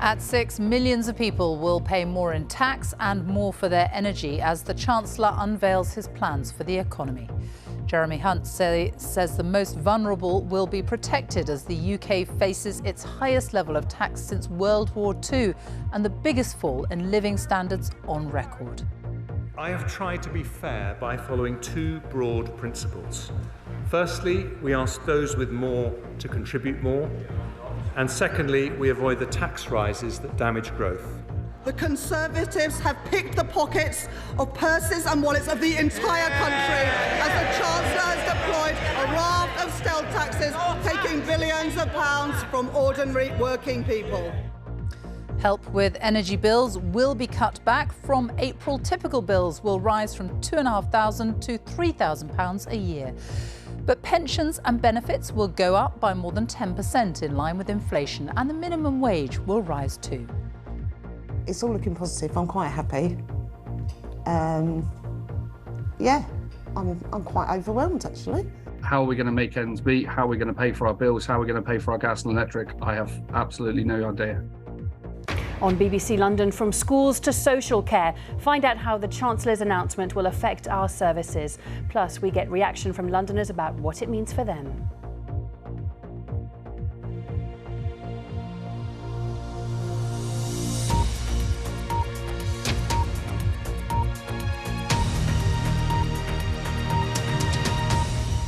At 6, millions of people will pay more in tax and more for their energy as the Chancellor unveils his plans for the economy. Jeremy Hunt says the most vulnerable will be protected as the UK faces its highest level of tax since World War II and the biggest fall in living standards on record. I have tried to be fair by following two broad principles. Firstly, we ask those with more to contribute more. And secondly, we avoid the tax rises that damage growth. The Conservatives have picked the pockets of purses and wallets of the entire country as the Chancellor has deployed a raft of stealth taxes, taking billions of pounds from ordinary working people. Help with energy bills will be cut back. From April, typical bills will rise from £2,500 to £3,000 a year. But pensions and benefits will go up by more than 10% in line with inflation, and the minimum wage will rise too. It's all looking positive. I'm quite happy. Yeah, I'm quite overwhelmed actually. How are we going to make ends meet? How are we going to pay for our bills? How are we going to pay for our gas and electric? I have absolutely no idea. On BBC London, from schools to social care, find out how the Chancellor's announcement will affect our services. Plus, we get reaction from Londoners about what it means for them.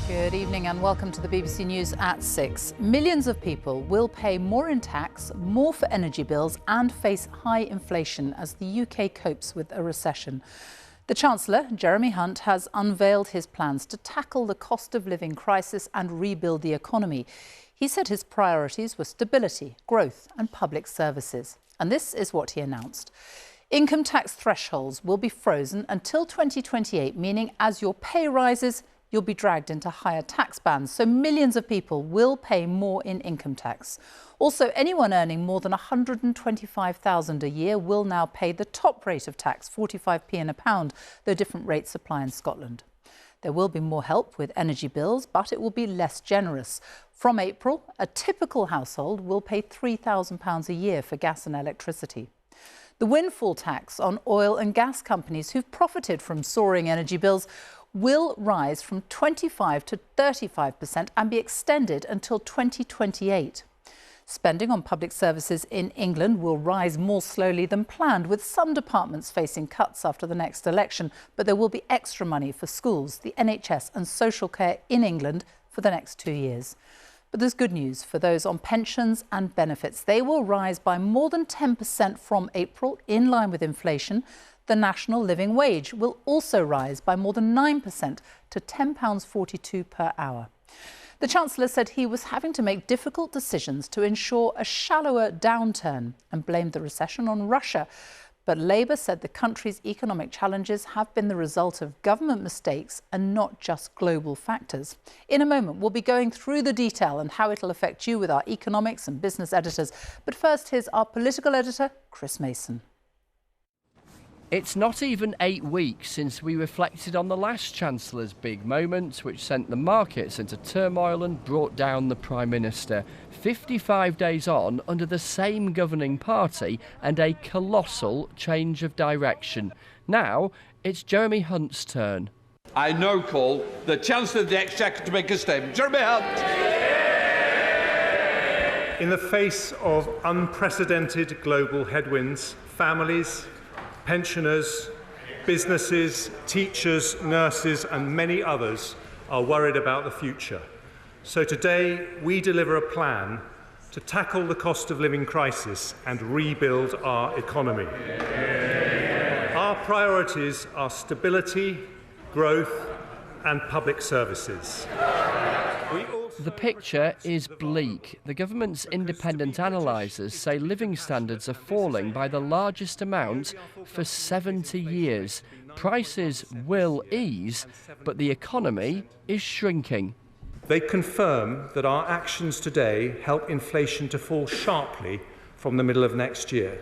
Good evening and welcome to the BBC News at 6. Millions of people will pay more in tax, more for energy bills and face high inflation as the UK copes with a recession. The Chancellor, Jeremy Hunt, has unveiled his plans to tackle the cost of living crisis and rebuild the economy. He said his priorities were stability, growth and public services. And this is what he announced. Income tax thresholds will be frozen until 2028, meaning as your pay rises, you'll be dragged into higher tax bands, so millions of people will pay more in income tax. Also, anyone earning more than £125,000 a year will now pay the top rate of tax, 45p in a pound, though different rates apply in Scotland. There will be more help with energy bills, but it will be less generous. From April, a typical household will pay £3,000 a year for gas and electricity. The windfall tax on oil and gas companies who've profited from soaring energy bills will rise from 25% to 35% and be extended until 2028. Spending on public services in England will rise more slowly than planned, with some departments facing cuts after the next election, but there will be extra money for schools, the NHS and social care in England for the next 2 years. But there's good news for those on pensions and benefits. They will rise by more than 10% from April, in line with inflation. The national living wage will also rise by more than 9% to £10.42 per hour. The Chancellor said he was having to make difficult decisions to ensure a shallower downturn and blamed the recession on Russia. But Labour said the country's economic challenges have been the result of government mistakes and not just global factors. In a moment, we'll be going through the detail and how it'll affect you with our economics and business editors. But first, here's our political editor, Chris Mason. It's not even 8 weeks since we reflected on the last Chancellor's big moment, which sent the markets into turmoil and brought down the Prime Minister. 55 days on, under the same governing party, and a colossal change of direction. Now, it's Jeremy Hunt's turn. I now call the Chancellor of the Exchequer to make a statement. Jeremy Hunt! In the face of unprecedented global headwinds, families, pensioners, businesses, teachers, nurses and many others are worried about the future. So today we deliver a plan to tackle the cost of living crisis and rebuild our economy. Our priorities are stability, growth and public services. The picture is bleak. The government's independent analysers say living standards are falling by the largest amount for 70 years. Prices will ease, but the economy is shrinking. They confirm that our actions today help inflation to fall sharply from the middle of next year.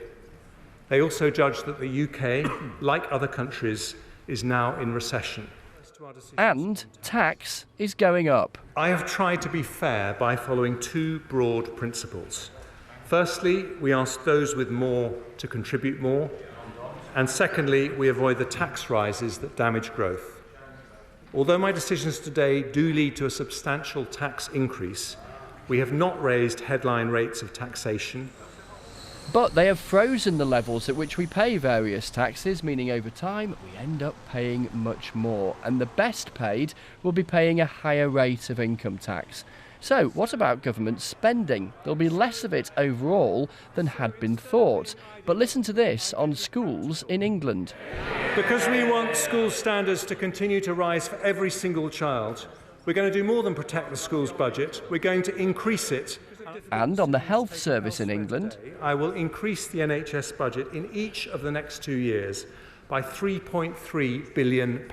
They also judge that the UK, like other countries, is now in recession. And tax is going up. I have tried to be fair by following two broad principles. Firstly, we ask those with more to contribute more. And secondly, we avoid the tax rises that damage growth. Although my decisions today do lead to a substantial tax increase, we have not raised headline rates of taxation. But they have frozen the levels at which we pay various taxes, meaning over time we end up paying much more. And the best paid will be paying a higher rate of income tax. So what about government spending? There'll be less of it overall than had been thought. But listen to this on schools in England. Because we want school standards to continue to rise for every single child, we're going to do more than protect the school's budget. We're going to increase it. And on the health service in England, I will increase the NHS budget in each of the next 2 years by £3.3 billion.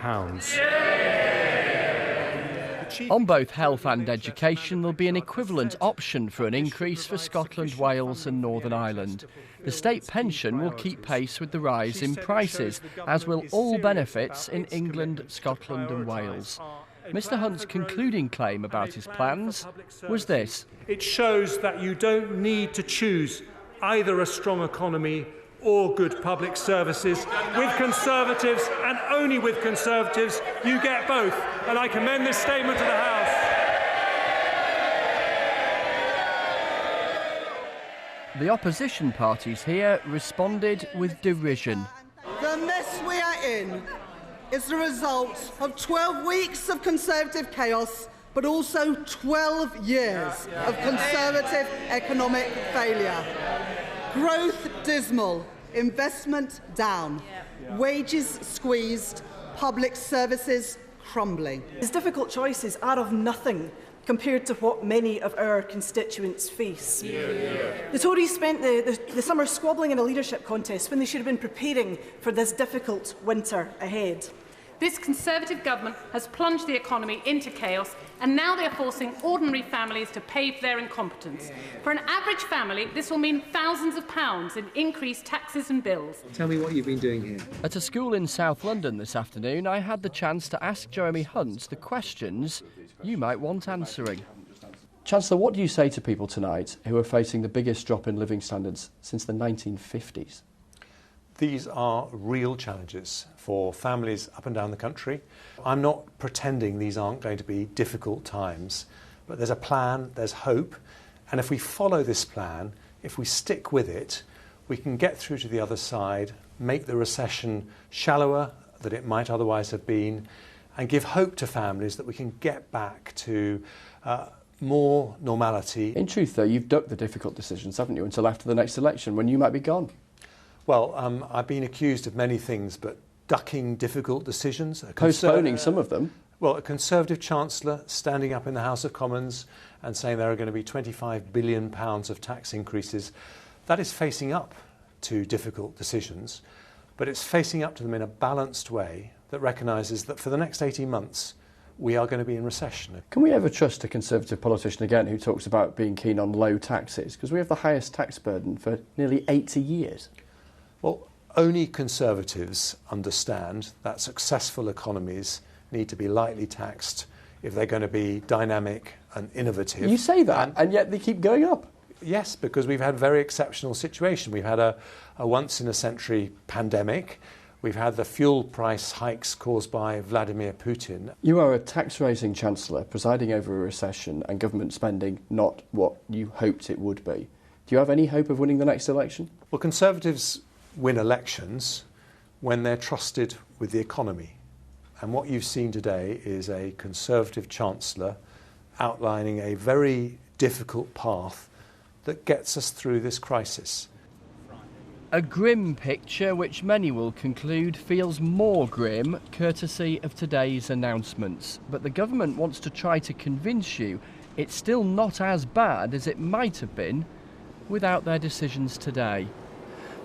On both health and education, there'll be an equivalent option for an increase for Scotland, Wales and Northern Ireland. The state pension will keep pace with the rise in prices, as will all benefits in England, Scotland and Wales. Mr Hunt's concluding claim about his plans was this. It shows that you don't need to choose either a strong economy or good public services. With Conservatives, and only with Conservatives, you get both. And I commend this statement to the House. The opposition parties here responded with derision. The mess we are in is the result of 12 weeks of Conservative chaos, but also 12 years of Conservative economic failure. Growth dismal, investment down, wages squeezed, public services crumbling. These difficult choices are of nothing compared to what many of our constituents face. The Tories spent the summer squabbling in a leadership contest when they should have been preparing for this difficult winter ahead. This Conservative government has plunged the economy into chaos, and now they are forcing ordinary families to pay for their incompetence. For an average family, this will mean thousands of pounds in increased taxes and bills. Tell me what you've been doing here. At a school in South London this afternoon, I had the chance to ask Jeremy Hunt the questions you might want answering. Chancellor, what do you say to people tonight who are facing the biggest drop in living standards since the 1950s? These are real challenges for families up and down the country. I'm not pretending these aren't going to be difficult times, but there's a plan, there's hope, and if we follow this plan, if we stick with it, we can get through to the other side, make the recession shallower than it might otherwise have been, and give hope to families that we can get back to more normality. In truth, though, you've ducked the difficult decisions, haven't you, until after the next election, when you might be gone? Well, I've been accused of many things, but ducking difficult decisions. Postponing some of them. Well, a Conservative Chancellor standing up in the House of Commons and saying there are going to be £25 billion of tax increases, that is facing up to difficult decisions, but it's facing up to them in a balanced way that recognises that for the next 18 months, we are going to be in recession. Can we ever trust a Conservative politician again who talks about being keen on low taxes? Because we have the highest tax burden for nearly 80 years. Well, only Conservatives understand that successful economies need to be lightly taxed if they're going to be dynamic and innovative. You say that, and yet they keep going up. Yes, because we've had a very exceptional situation. We've had a once-in-a-century pandemic. We've had the fuel price hikes caused by Vladimir Putin. You are a tax-raising Chancellor presiding over a recession and government spending not what you hoped it would be. Do you have any hope of winning the next election? Well, Conservatives win elections when they're trusted with the economy. And what you've seen today is a Conservative Chancellor outlining a very difficult path that gets us through this crisis. A grim picture which many will conclude feels more grim courtesy of today's announcements. But the government wants to try to convince you it's still not as bad as it might have been without their decisions today.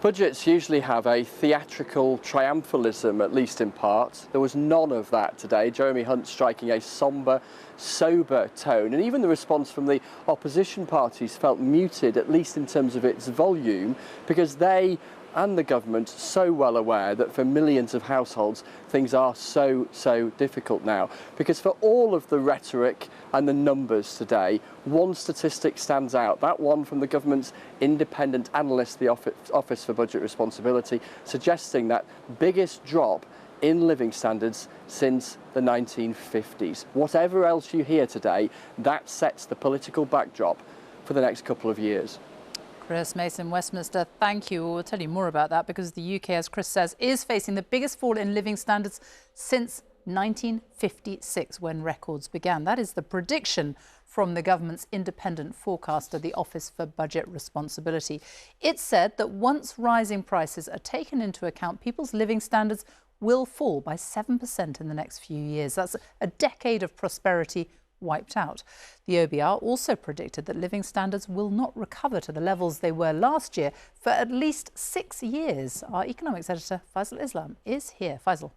Budgets usually have a theatrical triumphalism, at least in part. There was none of that today. Jeremy Hunt striking a sombre, sober tone. And even the response from the opposition parties felt muted, at least in terms of its volume, because they and the government so well aware that for millions of households, things are so difficult now. Because for all of the rhetoric and the numbers today, one statistic stands out, that one from the government's independent analyst, the Office for Budget Responsibility, suggesting that biggest drop in living standards since the 1950s. Whatever else you hear today, that sets the political backdrop for the next couple of years. Chris Mason, Westminster, thank you. We'll tell you more about that because the UK, as Chris says, is facing the biggest fall in living standards since 1956, when records began. That is the prediction from the government's independent forecaster, the Office for Budget Responsibility. It said that once rising prices are taken into account, people's living standards will fall by 7% in the next few years. That's a decade of prosperity wiped out. The OBR also predicted that living standards will not recover to the levels they were last year for at least 6 years. Our economics editor, Faisal Islam, is here. Faisal.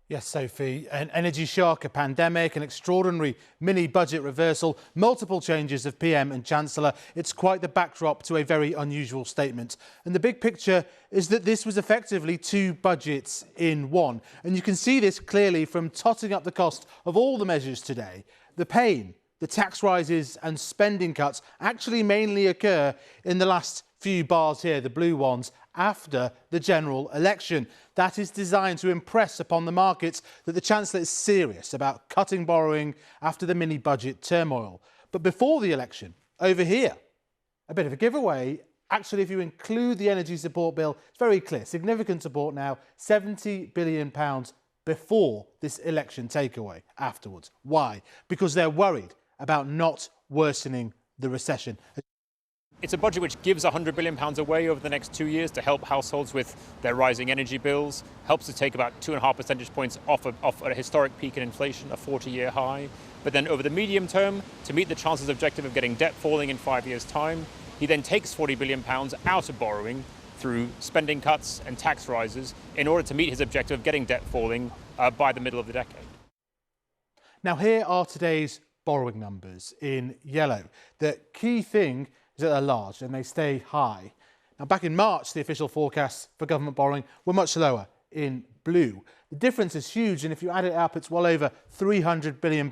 Yes, Sophie, an energy shock, a pandemic, an extraordinary mini-budget reversal, multiple changes of PM and Chancellor. It's quite the backdrop to a very unusual statement. And the big picture is that this was effectively two budgets in one. And you can see this clearly from totting up the cost of all the measures today. The pain, the tax rises and spending cuts actually mainly occur in the last few bars here, the blue ones, after the general election. That is designed to impress upon the markets that the Chancellor is serious about cutting borrowing after the mini-budget turmoil. But before the election, over here, a bit of a giveaway. Actually, if you include the energy support bill, it's very clear. Significant support now, £70 billion before this election takeaway afterwards. Why? Because they're worried about not worsening the recession. It's a budget which gives £100 billion away over the next 2 years to help households with their rising energy bills, helps to take about 2.5 percentage points off a historic peak in inflation, a 40-year high. But then over the medium term, to meet the Chancellor's objective of getting debt falling in 5 years' time, he then takes £40 billion out of borrowing through spending cuts and tax rises in order to meet his objective of getting debt falling by the middle of the decade. Now, here are today's borrowing numbers in yellow. The key thing is that they're large and they stay high. Now, back in March, the official forecasts for government borrowing were much lower in blue. The difference is huge, and if you add it up, it's well over £300 billion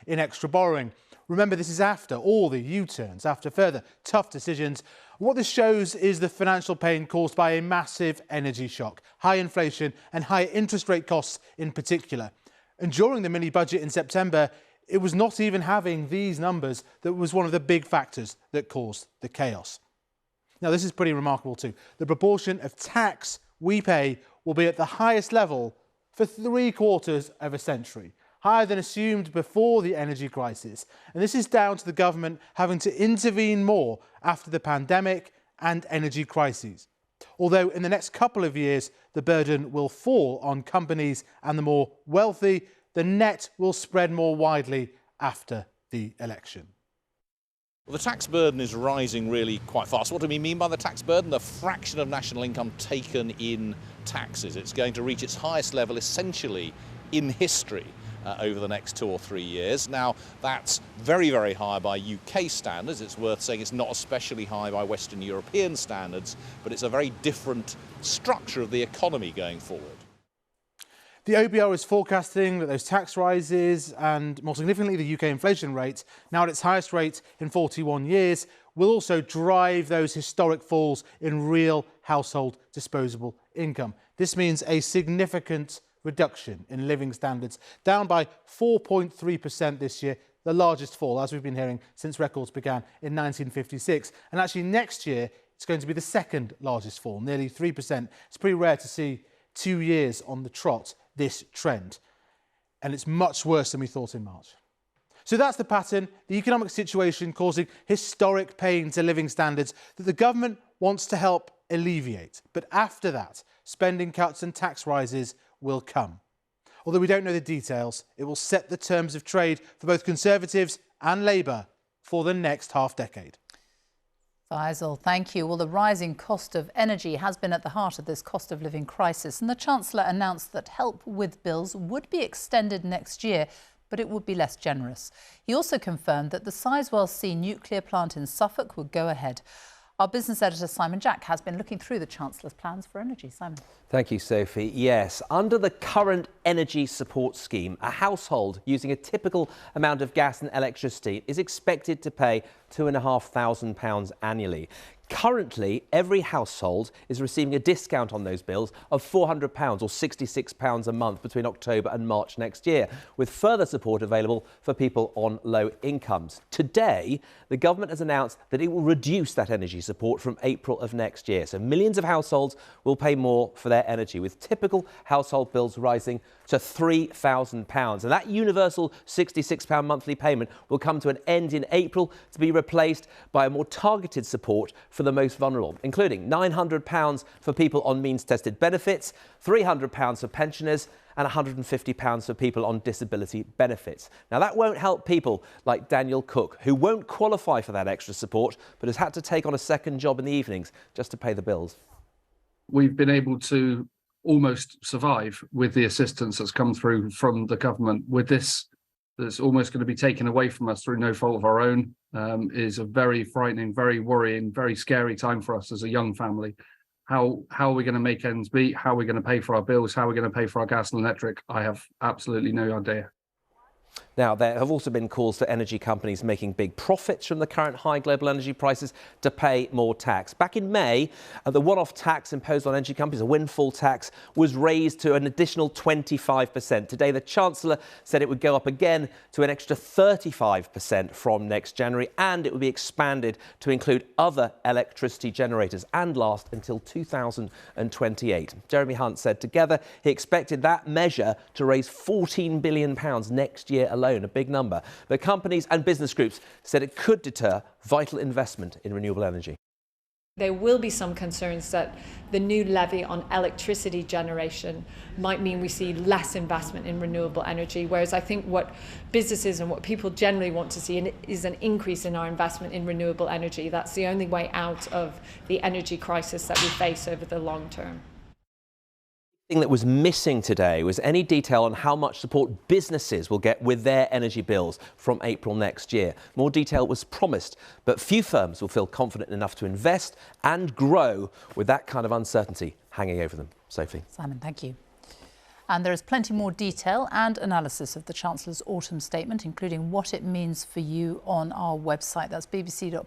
in extra borrowing. Remember, this is after all the U-turns, after further tough decisions. What this shows is the financial pain caused by a massive energy shock, high inflation and high interest rate costs in particular. And during the mini-budget in September, it was not even having these numbers that was one of the big factors that caused the chaos. Now, this is pretty remarkable too. The proportion of tax we pay will be at the highest level for 3/4 of a century, higher than assumed before the energy crisis. And this is down to the government having to intervene more after the pandemic and energy crises. Although in the next couple of years, the burden will fall on companies and the more wealthy, the net will spread more widely after the election. Well, the tax burden is rising really quite fast. What do we mean by the tax burden? The fraction of national income taken in taxes. It's going to reach its highest level essentially in history over the next 2 or 3 years. Now, that's very, very high by UK standards. It's worth saying it's not especially high by Western European standards, but it's a very different structure of the economy going forward. The OBR is forecasting that those tax rises and, more significantly, the UK inflation rate, now at its highest rate in 41 years, will also drive those historic falls in real household disposable income. This means a significant reduction in living standards, down by 4.3% this year, the largest fall, as we've been hearing, since records began in 1956. And actually next year, it's going to be the second largest fall, nearly 3%. It's pretty rare to see 2 years on the trot this trend. And it's much worse than we thought in March. So that's the pattern, the economic situation causing historic pain to living standards that the government wants to help alleviate. But after that, spending cuts and tax rises will come. Although we don't know the details, it will set the terms of trade for both Conservatives and Labour for the next half-decade. Faisal, thank you. Well, the rising cost of energy has been at the heart of this cost of living crisis, and the Chancellor announced that help with bills would be extended next year, but it would be less generous. He also confirmed that the Sizewell C nuclear plant in Suffolk would go ahead. Our business editor Simon Jack has been looking through the Chancellor's plans for energy. Simon. Thank you, Sophie. Yes, under the current energy support scheme, a household using a typical amount of gas and electricity is expected to pay £2,500 annually. Currently, every household is receiving a discount on those bills of £400 or £66 a month between October and March next year, with further support available for people on low incomes. Today, the government has announced that it will reduce that energy support from April of next year. So millions of households will pay more for their energy, with typical household bills rising to £3,000. And that universal £66 monthly payment will come to an end in April to be replaced by a more targeted support for the most vulnerable, including £900 for people on means-tested benefits, £300 for pensioners and £150 for people on disability benefits. Now, that won't help people like Daniel Cook, who won't qualify for that extra support, but has had to take on a second job in the evenings just to pay the bills. We've been able to almost survive with the assistance that's come through from the government. With this, that's almost going to be taken away from us through no fault of our own, is a very frightening, very worrying, very scary time for us as a young family. How are we going to make ends meet? How are we going to pay for our bills? How are we going to pay for our gas and electric? I have absolutely no idea. Now, there have also been calls for energy companies making big profits from the current high global energy prices to pay more tax. Back in May, the one-off tax imposed on energy companies, a windfall tax, was raised to an additional 25%. Today, the Chancellor said it would go up again to an extra 35% from next January, and it would be expanded to include other electricity generators and last until 2028. Jeremy Hunt said together he expected that measure to raise £14 billion next year alone, a big number. But companies and business groups said it could deter vital investment in renewable energy. There will be some concerns that the new levy on electricity generation might mean we see less investment in renewable energy, whereas I think what businesses and what people generally want to see is an increase in our investment in renewable energy. That's the only way out of the energy crisis that we face over the long term. The thing that was missing today was any detail on how much support businesses will get with their energy bills from April next year. More detail was promised, but few firms will feel confident enough to invest and grow with that kind of uncertainty hanging over them. Sophie. Simon, thank you. And there is plenty more detail and analysis of the Chancellor's autumn statement, including what it means for you, on our website. That's bbc.co.uk/news,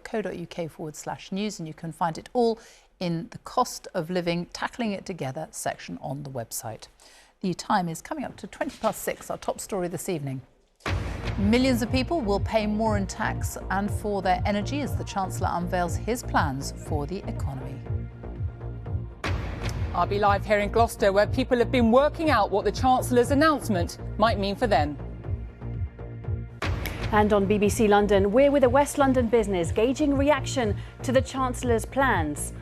and you can find it all in the Cost of Living Tackling It Together section on the website. The time is coming up to 6:20, our top story this evening. Millions of people will pay more in tax and for their energy as the Chancellor unveils his plans for the economy. I'll be live here in Gloucester, where people have been working out what the Chancellor's announcement might mean for them. And on BBC London, we're with a West London business gauging reaction to the Chancellor's plans.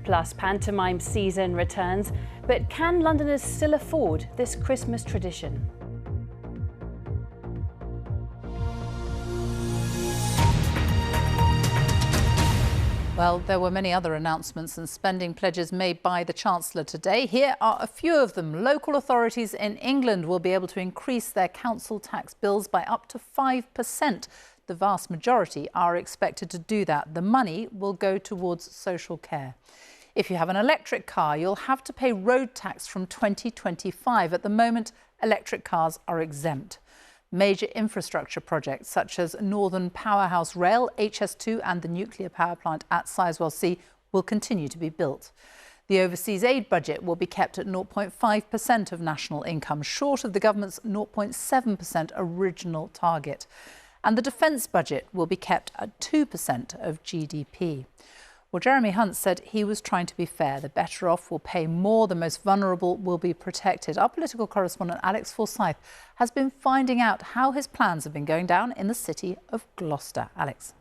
Plus, pantomime season returns, but can Londoners still afford this Christmas tradition? Well, there were many other announcements and spending pledges made by the Chancellor today. Here are a few of them. Local authorities in England will be able to increase their council tax bills by up to 5%. The vast majority are expected to do that. The money will go towards social care. If you have an electric car, you'll have to pay road tax from 2025. At the moment, electric cars are exempt. Major infrastructure projects such as Northern Powerhouse Rail, HS2 and the nuclear power plant at Sizewell C will continue to be built. The overseas aid budget will be kept at 0.5% of national income, short of the government's 0.7% original target. And the defence budget will be kept at 2% of GDP. Well, Jeremy Hunt said he was trying to be fair. The better off will pay more, the most vulnerable will be protected. Our political correspondent Alex Forsyth has been finding out how his plans have been going down in the city of Gloucester. Alex.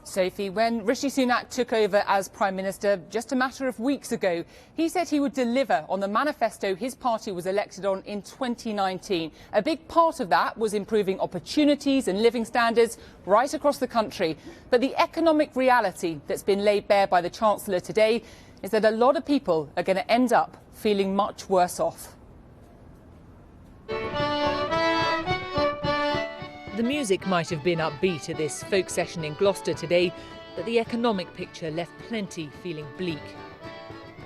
Sophie, when Rishi Sunak took over as Prime Minister just a matter of weeks ago, he said he would deliver on the manifesto his party was elected on in 2019. A big part of that was improving opportunities and living standards right across the country. But the economic reality that's been laid bare by the Chancellor today is that a lot of people are going to end up feeling much worse off. The music might have been upbeat at this folk session in Gloucester today, but the economic picture left plenty feeling bleak.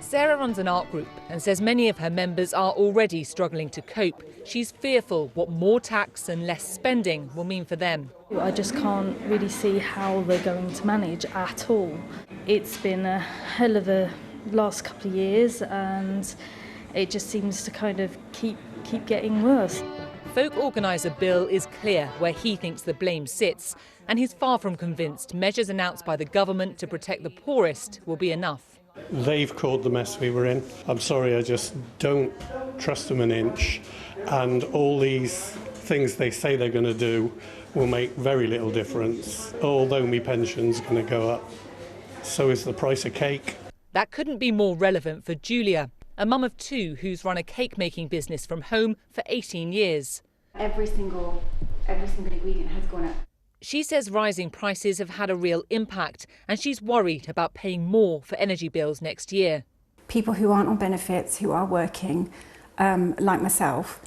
Sarah runs an art group and says many of her members are already struggling to cope. She's fearful what more tax and less spending will mean for them. I just can't really see how they're going to manage at all. It's been a hell of a last couple of years and it just seems to kind of keep getting worse. Folk organiser Bill is clear where he thinks the blame sits, and he's far from convinced measures announced by the government to protect the poorest will be enough. They've caused the mess we were in. I'm sorry, I just don't trust them an inch. And all these things they say they're going to do will make very little difference. Although my pension's going to go up, so is the price of cake. That couldn't be more relevant for Julia, a mum of two who's run a cake-making business from home for 18 years. Every single ingredient has gone up. She says rising prices have had a real impact and she's worried about paying more for energy bills next year. People who aren't on benefits, who are working, like myself,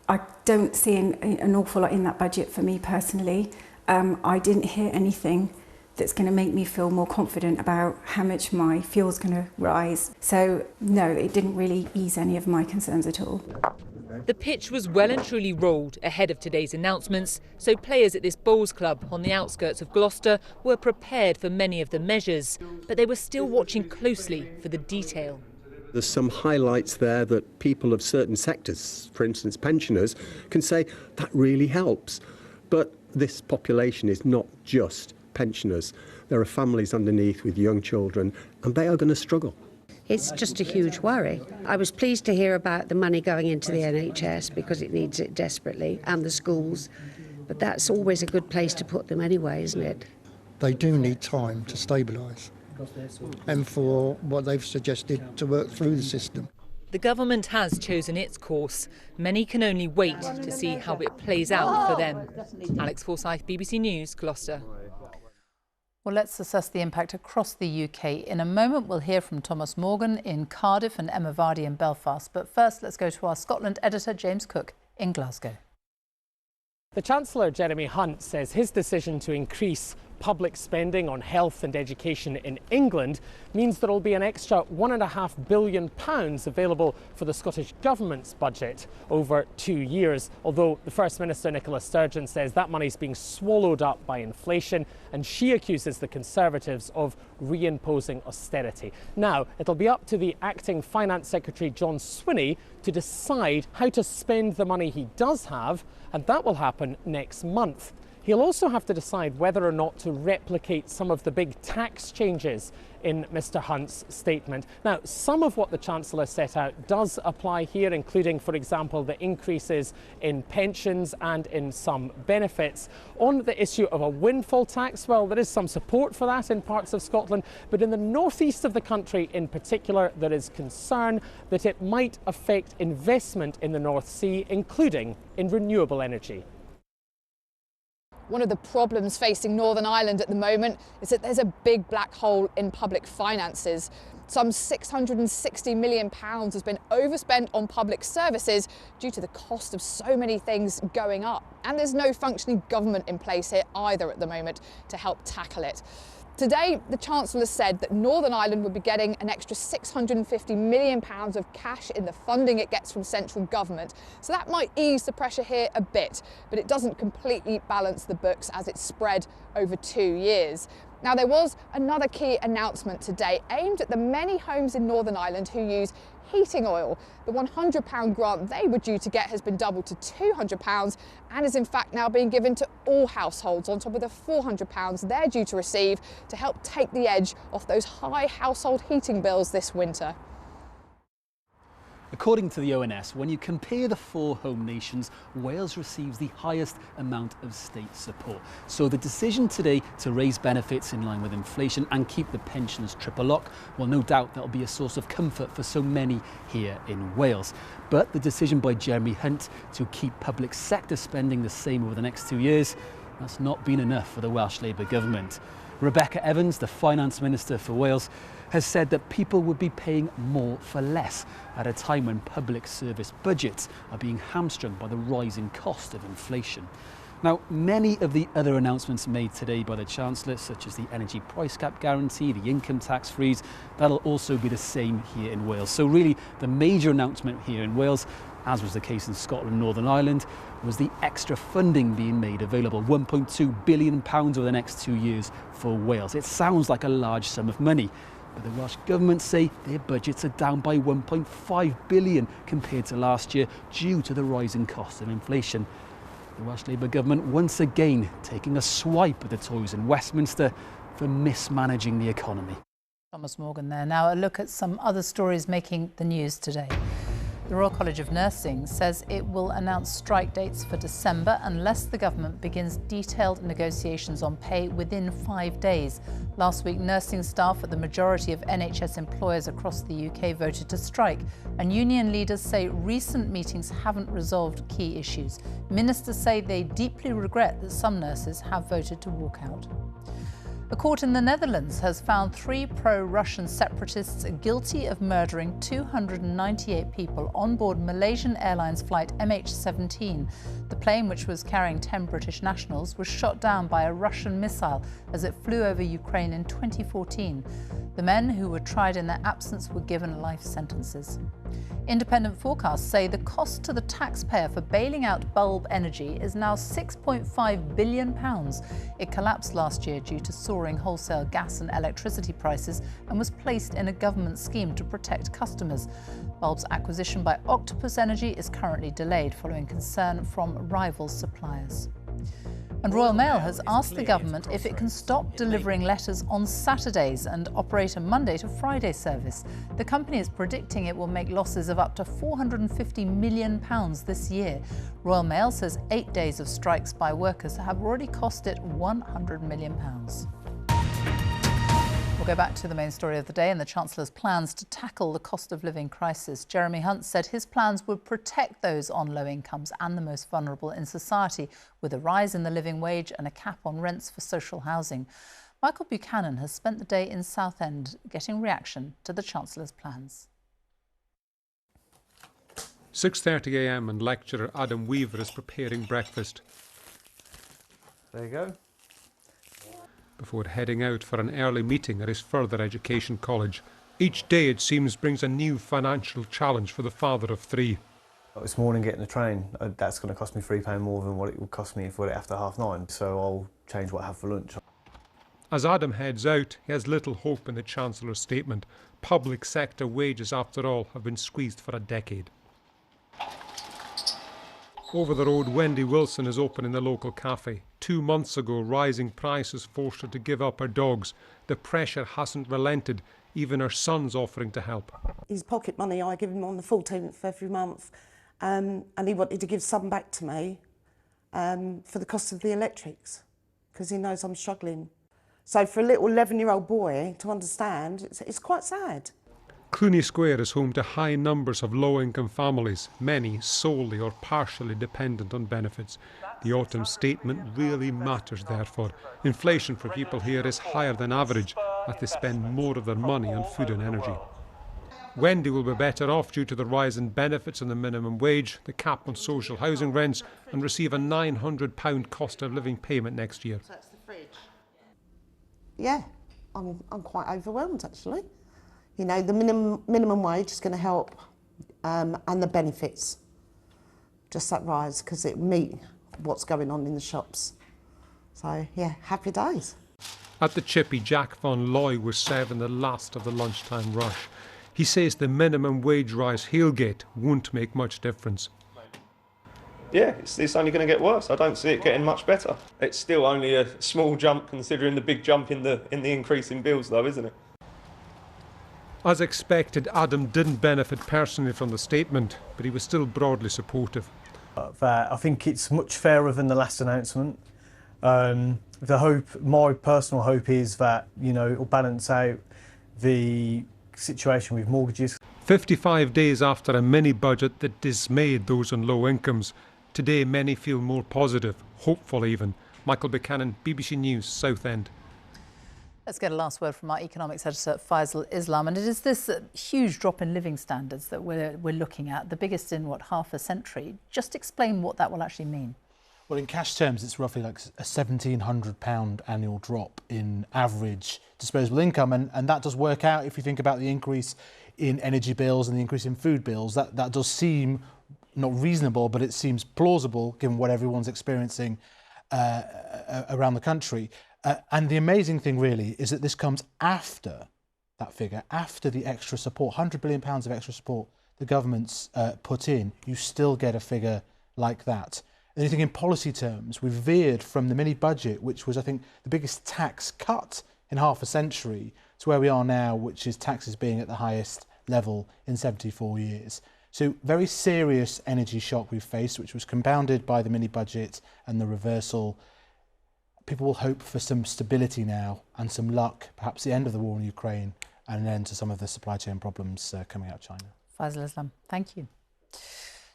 I don't see an awful lot in that budget for me personally. I didn't hear anything that's going to make me feel more confident about how much my fuel's going to rise. So no, it didn't really ease any of my concerns at all. The pitch was well and truly rolled ahead of today's announcements, so players at this bowls club on the outskirts of Gloucester were prepared for many of the measures, but they were still watching closely for the detail. There's some highlights there that people of certain sectors, for instance pensioners, can say that really helps. But this population is not just pensioners. There are families underneath with young children and they are going to struggle. It's just a huge worry. I was pleased to hear about the money going into the NHS because it needs it desperately, and the schools, but that's always a good place to put them anyway, isn't it? They do need time to stabilise and for what they've suggested to work through the system. The government has chosen its course. Many can only wait to see how it plays out for them. Alex Forsyth, BBC News, Gloucester. Well, let's assess the impact across the UK. In a moment, we'll hear from Thomas Morgan in Cardiff and Emma Vardy in Belfast. But first, let's go to our Scotland editor, James Cook, in Glasgow. The Chancellor, Jeremy Hunt, says his decision to increase public spending on health and education in England means there will be an extra £1.5 billion available for the Scottish Government's budget over 2 years, although the First Minister Nicola Sturgeon says that money is being swallowed up by inflation, and she accuses the Conservatives of reimposing austerity. Now, it'll be up to the Acting Finance Secretary John Swinney to decide how to spend the money he does have, and that will happen next month. He'll also have to decide whether or not to replicate some of the big tax changes in Mr Hunt's statement. Now, some of what the Chancellor set out does apply here, including, for example, the increases in pensions and in some benefits. On the issue of a windfall tax, well, there is some support for that in parts of Scotland, but in the northeast of the country in particular, there is concern that it might affect investment in the North Sea, including in renewable energy. One of the problems facing Northern Ireland at the moment is that there's a big black hole in public finances. Some £660 million has been overspent on public services due to the cost of so many things going up. And there's no functioning government in place here either at the moment to help tackle it. Today, the Chancellor said that Northern Ireland would be getting an extra £650 million of cash in the funding it gets from central government. So that might ease the pressure here a bit, but it doesn't completely balance the books as it's spread over 2 years. Now, there was another key announcement today aimed at the many homes in Northern Ireland who use heating oil. The £100 grant they were due to get has been doubled to £200 and is in fact now being given to all households on top of the £400 they're due to receive to help take the edge off those high household heating bills this winter. According to the ONS, when you compare the 4 home nations, Wales receives the highest amount of state support. So the decision today to raise benefits in line with inflation and keep the pensioners triple lock, well, no doubt that'll be a source of comfort for so many here in Wales. But the decision by Jeremy Hunt to keep public sector spending the same over the next 2 years, that's not been enough for the Welsh Labour government. Rebecca Evans, the Finance Minister for Wales, has said that people would be paying more for less at a time when public service budgets are being hamstrung by the rising cost of inflation. Now, many of the other announcements made today by the Chancellor, such as the energy price cap guarantee, the income tax freeze, that'll also be the same here in Wales. So really, the major announcement here in Wales, as was the case in Scotland and Northern Ireland, was the extra funding being made available, £1.2 billion over the next 2 years for Wales. It sounds like a large sum of money, but the Welsh Government say their budgets are down by £1.5 billion compared to last year due to the rising cost of inflation. The Welsh Labour Government once again taking a swipe at the Tories in Westminster for mismanaging the economy. Thomas Morgan there. Now a look at some other stories making the news today. The Royal College of Nursing says it will announce strike dates for December unless the government begins detailed negotiations on pay within 5 days. Last week, nursing staff at the majority of NHS employers across the UK voted to strike, and union leaders say recent meetings haven't resolved key issues. Ministers say they deeply regret that some nurses have voted to walk out. A court in the Netherlands has found 3 pro-Russian separatists guilty of murdering 298 people on board Malaysian Airlines flight MH17. The plane, which was carrying 10 British nationals, was shot down by a Russian missile as it flew over Ukraine in 2014. The men who were tried in their absence were given life sentences. Independent forecasts say the cost to the taxpayer for bailing out Bulb Energy is now £6.5 billion. It collapsed last year due to soaring wholesale gas and electricity prices and was placed in a government scheme to protect customers. Bulb's acquisition by Octopus Energy is currently delayed following concern from rival suppliers. And Royal Mail has asked the government if it can stop delivering letters on Saturdays and operate a Monday to Friday service. The company is predicting it will make losses of up to £450 million this year. Royal Mail says 8 days of strikes by workers have already cost it £100 million. We'll go back to the main story of the day and the Chancellor's plans to tackle the cost of living crisis. Jeremy Hunt said his plans would protect those on low incomes and the most vulnerable in society, with a rise in the living wage and a cap on rents for social housing. Michael Buchanan has spent the day in Southend getting reaction to the Chancellor's plans. 6:30 a.m. and lecturer Adam Weaver is preparing breakfast. There you go. Before heading out for an early meeting at his further education college. Each day, it seems, brings a new financial challenge for the father of 3. This morning getting the train, that's going to cost me £3 more than what it would cost me if I got it after 9:30, so I'll change what I have for lunch. As Adam heads out, he has little hope in the Chancellor's statement. Public sector wages, after all, have been squeezed for a decade. Over the road, Wendy Wilson is opening the local cafe. 2 months ago, rising prices forced her to give up her dogs. The pressure hasn't relented, even her son's offering to help. His pocket money, I give him on the 14th every month, and he wanted to give some back to me for the cost of the electrics, because he knows I'm struggling. So for a little 11-year-old boy to understand, it's quite sad. Cluny Square is home to high numbers of low-income families, many solely or partially dependent on benefits. The autumn statement really matters, therefore. Inflation for people here is higher than average, as they spend more of their money on food and energy. Wendy will be better off due to the rise in benefits and the minimum wage, the cap on social housing rents, and receive a £900 cost of living payment next year. Yeah, I'm quite overwhelmed, actually. You know, the minimum wage is going to help, and the benefits, just that rise, because it meet what's going on in the shops. So, yeah, happy days. At the Chippy, Jack Von Looy was serving the last of the lunchtime rush. He says the minimum wage rise he'll get won't make much difference. Yeah, it's only going to get worse. I don't see it getting much better. It's still only a small jump considering the big jump in the increase in bills, though, isn't it? As expected, Adam didn't benefit personally from the statement, but he was still broadly supportive. I think it's much fairer than the last announcement. My personal hope is that, you know, it'll balance out the situation with mortgages. 55 days after a mini-budget that dismayed those on low incomes, today many feel more positive, hopeful even. Michael Buchanan, BBC News, Southend. Let's get a last word from our economics editor, Faisal Islam. And it is this huge drop in living standards that we're looking at, the biggest in, half a century. Just explain what that will actually mean. Well, in cash terms, it's roughly like a £1,700 annual drop in average disposable income. And that does work out if you think about the increase in energy bills and the increase in food bills. That does seem not reasonable, but it seems plausible given what everyone's experiencing around the country. And the amazing thing really is that this comes after that figure, after the extra support, £100 billion of extra support the government's put in. You still get a figure like that. And you think in policy terms, we've veered from the mini budget, which was, I think, the biggest tax cut in half a century, to where we are now, which is taxes being at the highest level in 74 years. So very serious energy shock we've faced, which was compounded by the mini budget and the reversal. People will hope for some stability now and some luck, perhaps the end of the war in Ukraine and an end to some of the supply chain problems coming out of China. Faisal Islam, thank you.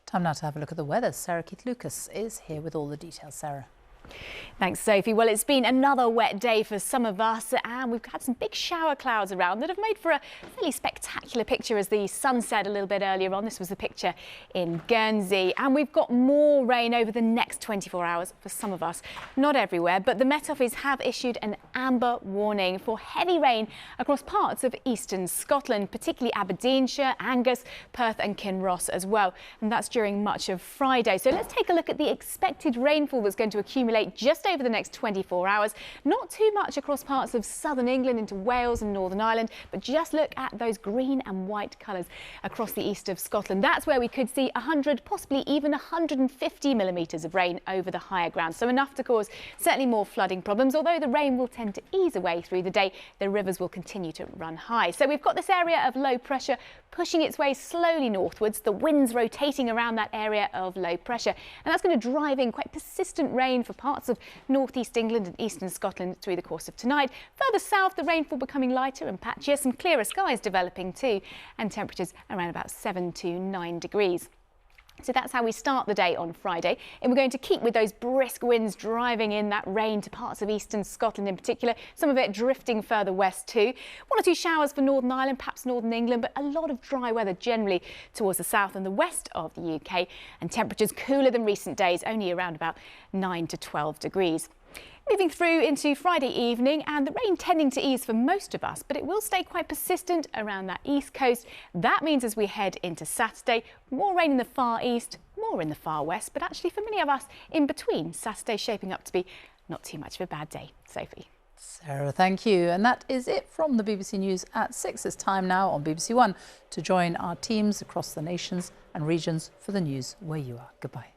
Time now to have a look at the weather. Sarah Keith-Lucas is here with all the details. Sarah. Thanks, Sophie. Well, it's been another wet day for some of us, and we've had some big shower clouds around that have made for a fairly spectacular picture as the sun set a little bit earlier on. This was the picture in Guernsey, and we've got more rain over the next 24 hours for some of us. Not everywhere, but the Met Office have issued an amber warning for heavy rain across parts of eastern Scotland, particularly Aberdeenshire, Angus, Perth and Kinross as well. And that's during much of Friday. So let's take a look at the expected rainfall that's going to accumulate just over the next 24 hours. Not too much across parts of southern England into Wales and Northern Ireland, but just look at those green and white colours across the east of Scotland. That's where we could see 100, possibly even 150 millimetres of rain over the higher ground. So enough to cause certainly more flooding problems. Although the rain will tend to ease away through the day, the rivers will continue to run high. So we've got this area of low pressure pushing its way slowly northwards. The wind's rotating around that area of low pressure, and that's going to drive in quite persistent rain for parts of northeast England and eastern Scotland through the course of tonight. Further south, the rainfall becoming lighter and patchier, some clearer skies developing too, and temperatures around about 7 to 9 degrees. So that's how we start the day on Friday, and we're going to keep with those brisk winds driving in that rain to parts of eastern Scotland in particular, some of it drifting further west too. 1 or 2 showers for Northern Ireland, perhaps Northern England, but a lot of dry weather generally towards the south and the west of the UK, and temperatures cooler than recent days, only around about 9 to 12 degrees. Moving through into Friday evening, and the rain tending to ease for most of us, but it will stay quite persistent around that east coast. That means as we head into Saturday, more rain in the far east, more in the far west, but actually for many of us in between. Saturday shaping up to be not too much of a bad day. Sophie. Sarah, thank you. And that is it from the BBC News at 6. It's time now on BBC One to join our teams across the nations and regions for the news where you are. Goodbye.